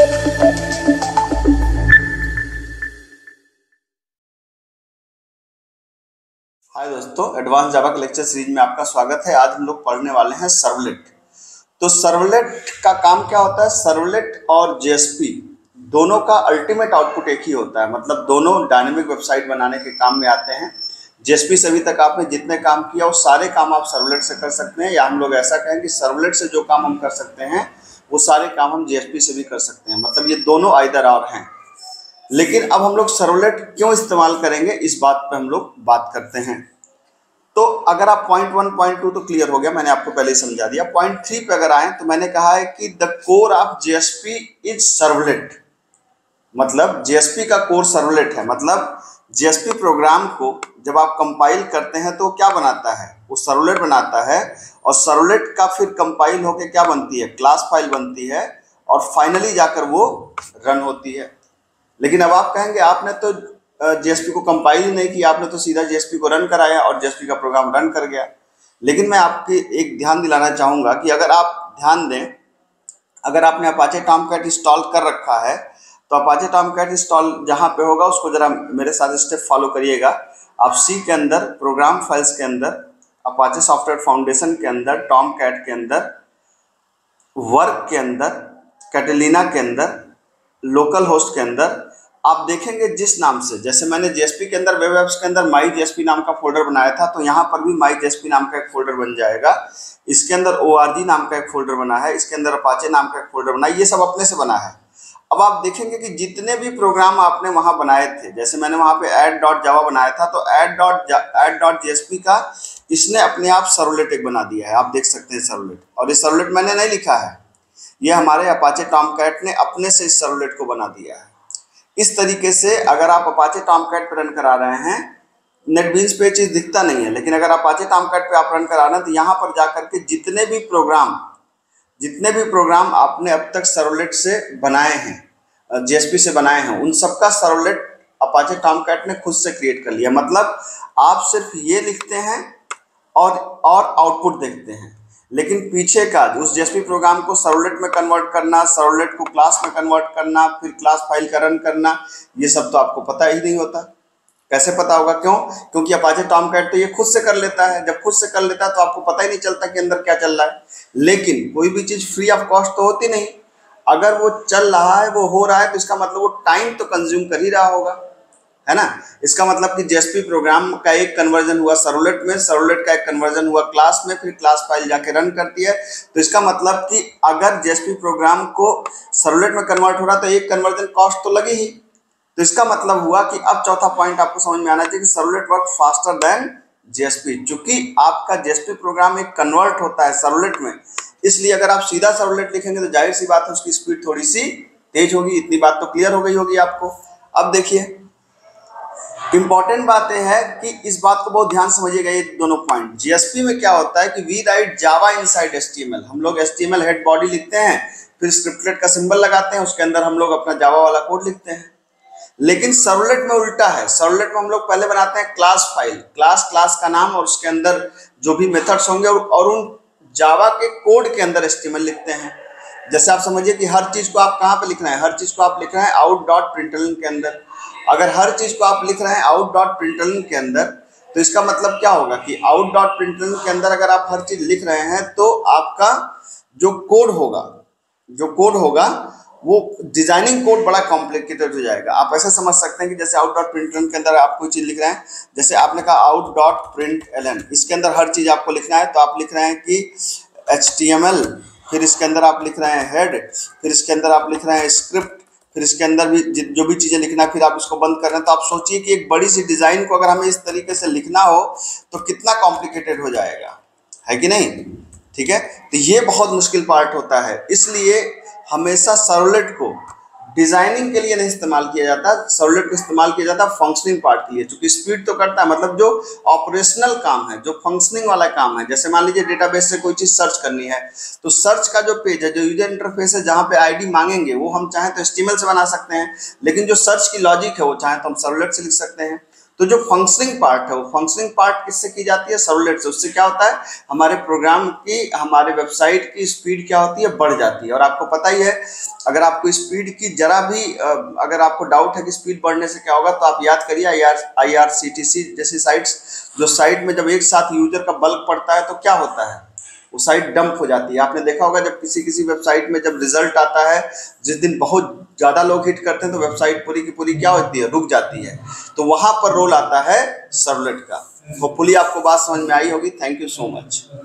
हाय दोस्तों, एडवांस जावा के lecture series में आपका स्वागत है। आज हम लोग पढ़ने वाले हैं सर्वलेट। तो सर्वलेट का काम क्या होता है? सर्वलेट और जेएसपी दोनों का अल्टीमेट आउटपुट एक ही होता है, मतलब दोनों डायनेमिक वेबसाइट बनाने के काम में आते हैं। जेएसपी से अभी तक आपने जितने काम किया वो सारे काम आप सर्वलेट से कर सकते हैं, या हम लोग ऐसा कहें कि सर्वलेट से जो काम हम कर सकते हैं वो सारे काम हम जेएसपी से भी कर सकते हैं, मतलब ये दोनों आइदर और हैं। लेकिन अब हम लोग सर्वलेट क्यों इस्तेमाल करेंगे इस बात पे हम लोग बात करते हैं। तो अगर आप पॉइंट 1 पॉइंट 2 तो क्लियर हो गया, मैंने आपको पहले ही समझा दिया। पॉइंट 3 पे अगर आए तो मैंने कहा है कि the core of JSP is servlet, मतलब जेएसपी का कोर सर्वलेट है। मतलब जेएसपी प्रोग्राम को जब आप कंपाइल करते हैं तो क्या बनाता है? वो सर्वलेट बनाता है, और सर्वलेट का फिर कंपाइल होके क्या बनती है? क्लास फाइल बनती है, और फाइनली जाकर वो रन होती है। लेकिन अब आप कहेंगे आपने तो जेएसपी को कंपाइल ही नहीं किया, आपने तो सीधा जेएसपी को रन कराया और जेएसपी का प्रोग्राम रन कर गया। लेकिन मैं आपके एक ध्यान दिलाना चाहूँगा कि अगर आप ध्यान दें, अगर आपने अपाचे टॉमकैट इंस्टॉल कर रखा है तो अपाचे टॉमकैट इंस्टॉल जहाँ पे होगा उसको ज़रा मेरे साथ स्टेप फॉलो करिएगा। आप सी के अंदर, प्रोग्राम फाइल्स के अंदर, अपाचे सॉफ्टवेयर फाउंडेशन के अंदर, टॉमकैट के अंदर, वर्क के अंदर, कैटेलिना के अंदर, लोकल होस्ट के अंदर आप देखेंगे जिस नाम से, जैसे मैंने जेएसपी के अंदर, वेब एप्स के अंदर माई जेएसपी नाम का फोल्डर बनाया था, तो यहाँ पर भी माई जेएसपी नाम का एक फोल्डर बन जाएगा। इसके अंदर ORG नाम का एक फोल्डर बना है, इसके अंदर अपाचे नाम का एक फोल्डर बना है, ये सब अपने से बना है। अब आप देखेंगे कि जितने भी प्रोग्राम आपने वहाँ बनाए थे, जैसे मैंने वहाँ पे add.java बनाया था, तो add.jsp का इसने अपने आप सर्वलेट एक बना दिया है। आप देख सकते हैं सर्वलेट, और ये सर्वलेट मैंने नहीं लिखा है, ये हमारे अपाचे टॉमकैट ने अपने से इस सर्वलेट को बना दिया है। इस तरीके से अगर आप अपाचे टॉमकैट पे रन करा रहे हैं, नेटबीन्स पे चीज़ दिखता नहीं है, लेकिन अगर अपाचे टॉमकैट पे आप रन करा रहे हैं तो यहाँ पर जाकर के जितने भी प्रोग्राम आपने अब तक सर्वलेट से बनाए हैं, जेएसपी से बनाए हैं, उन सबका सर्वलेट अपाचे टॉमकैट ने खुद से क्रिएट कर लिया। मतलब आप सिर्फ ये लिखते हैं और आउटपुट देखते हैं, लेकिन पीछे का उस जेएसपी प्रोग्राम को सर्वलेट में कन्वर्ट करना, सर्वलेट को क्लास में कन्वर्ट करना, फिर क्लास फाइल का रन करना, ये सब तो आपको पता ही नहीं होता। कैसे पता होगा? क्यों? क्योंकि अपाचे टॉमकैट तो ये खुद से कर लेता है। जब खुद से कर लेता है तो आपको पता ही नहीं चलता कि अंदर क्या चल रहा है। लेकिन कोई भी चीज़ फ्री ऑफ कॉस्ट तो होती नहीं। अगर वो चल रहा है, वो हो रहा है, तो इसका मतलब वो टाइम तो कंज्यूम कर ही रहा होगा, है ना। इसका मतलब कि जेएसपी प्रोग्राम का एक कन्वर्जन हुआ सर्वलेट में, सर्वलेट का एक कन्वर्जन हुआ क्लास में, फिर क्लास फाइल जाके रन करती है। तो इसका मतलब कि अगर जेएसपी प्रोग्राम को सर्वलेट में कन्वर्ट हो रहा तो एक कन्वर्जन कॉस्ट तो लगी ही। तो इसका मतलब हुआ कि अब चौथा पॉइंट आपको समझ में आना चाहिए कि servlet work faster than JSP. चूंकि आपका जेएसपी प्रोग्राम एक कन्वर्ट होता है सर्वलेट में, इसलिए अगर आप सीधा सर्वलेट लिखेंगे तो जाहिर सी बात है उसकी स्पीड थोड़ी सी तेज होगी। इतनी बात तो क्लियर हो गई होगी आपको। अब देखिए, इंपॉर्टेंट बात यह है कि इस बात को बहुत ध्यान समझिएगा, ये दोनों पॉइंट। जेएसपी में क्या होता है कि we write Java inside HTML. हम लोग एचटीएमएल हेड बॉडी लिखते हैं, फिर स्क्रिप्टलेट का सिंबल लगाते हैं, उसके अंदर हम लोग अपना जावा वाला कोड लिखते हैं। लेकिन सर्वलेट में उल्टा है। सर्वलेट में हम लोग पहले बनाते हैं क्लास फाइल, क्लास का नाम, और उसके अंदर जो भी मेथड्स होंगे, और उन जावा के कोड के अंदर एचटीएमएल लिखते हैं। जैसे आप समझिए कि हर चीज़ को आप कहाँ पे लिख रहे हैं? हर चीज़ को आप लिख रहे हैं out.println के अंदर। अगर हर चीज़ को आप लिख रहे हैं out.println के अंदर, तो इसका मतलब क्या होगा कि out.println के अंदर अगर आप हर चीज़ लिख रहे हैं तो आपका जो कोड होगा वो डिजाइनिंग कोड बड़ा कॉम्प्लिकेटेड हो जाएगा। आप ऐसा समझ सकते हैं कि जैसे out.println के अंदर आप कोई चीज़ लिख रहे हैं, जैसे आपने कहा out.println, इसके अंदर हर चीज़ आपको लिखना है, तो आप लिख रहे हैं कि HTML, फिर इसके अंदर आप लिख रहे हैं हेड, फिर इसके अंदर आप लिख रहे हैं स्क्रिप्ट, फिर इसके अंदर भी जो भी चीज़ें लिखना है, फिर आप इसको बंद कर रहे हैं। तो आप सोचिए कि एक बड़ी सी डिज़ाइन को अगर हमें इस तरीके से लिखना हो तो कितना कॉम्प्लिकेटेड हो जाएगा, है कि नहीं? ठीक है, तो ये बहुत मुश्किल पार्ट होता है। इसलिए हमेशा सर्वलेट को डिजाइनिंग के लिए नहीं इस्तेमाल किया जाता, सर्वलेट को इस्तेमाल किया जाता फंक्शनिंग पार्ट के लिए। चूंकि स्पीड तो करता है, मतलब जो ऑपरेशनल काम है, जो फंक्शनिंग वाला काम है, जैसे मान लीजिए डेटाबेस से कोई चीज़ सर्च करनी है, तो सर्च का जो पेज है, जो यूजर इंटरफेस है, जहाँ पे आईडी मांगेंगे, वो हम चाहें तो HTML से बना सकते हैं, लेकिन जो सर्च की लॉजिक है वो चाहें तो हम सर्वलेट से लिख सकते हैं। तो जो फंक्शनिंग पार्ट है वो फंक्शनिंग पार्ट किससे की जाती है? सर्वलेट से। उससे क्या होता है, हमारे प्रोग्राम की, हमारे वेबसाइट की स्पीड क्या होती है? बढ़ जाती है। और आपको पता ही है, अगर आपको स्पीड की जरा भी अगर आपको डाउट है कि स्पीड बढ़ने से क्या होगा, तो आप याद करिए IRCTC जैसी साइट्स, जो साइट में जब एक साथ यूजर का बल्क पड़ता है तो क्या होता है, वो साइट डंप हो जाती है। आपने देखा होगा जब किसी वेबसाइट में जब रिजल्ट आता है, जिस दिन बहुत ज़्यादा लोग हिट करते हैं तो वेबसाइट पूरी की पूरी क्या होती है? रुक जाती है। तो वहाँ पर रोल आता है सर्वलेट का। होपफुली आपको बात समझ में आई होगी। Thank you so much.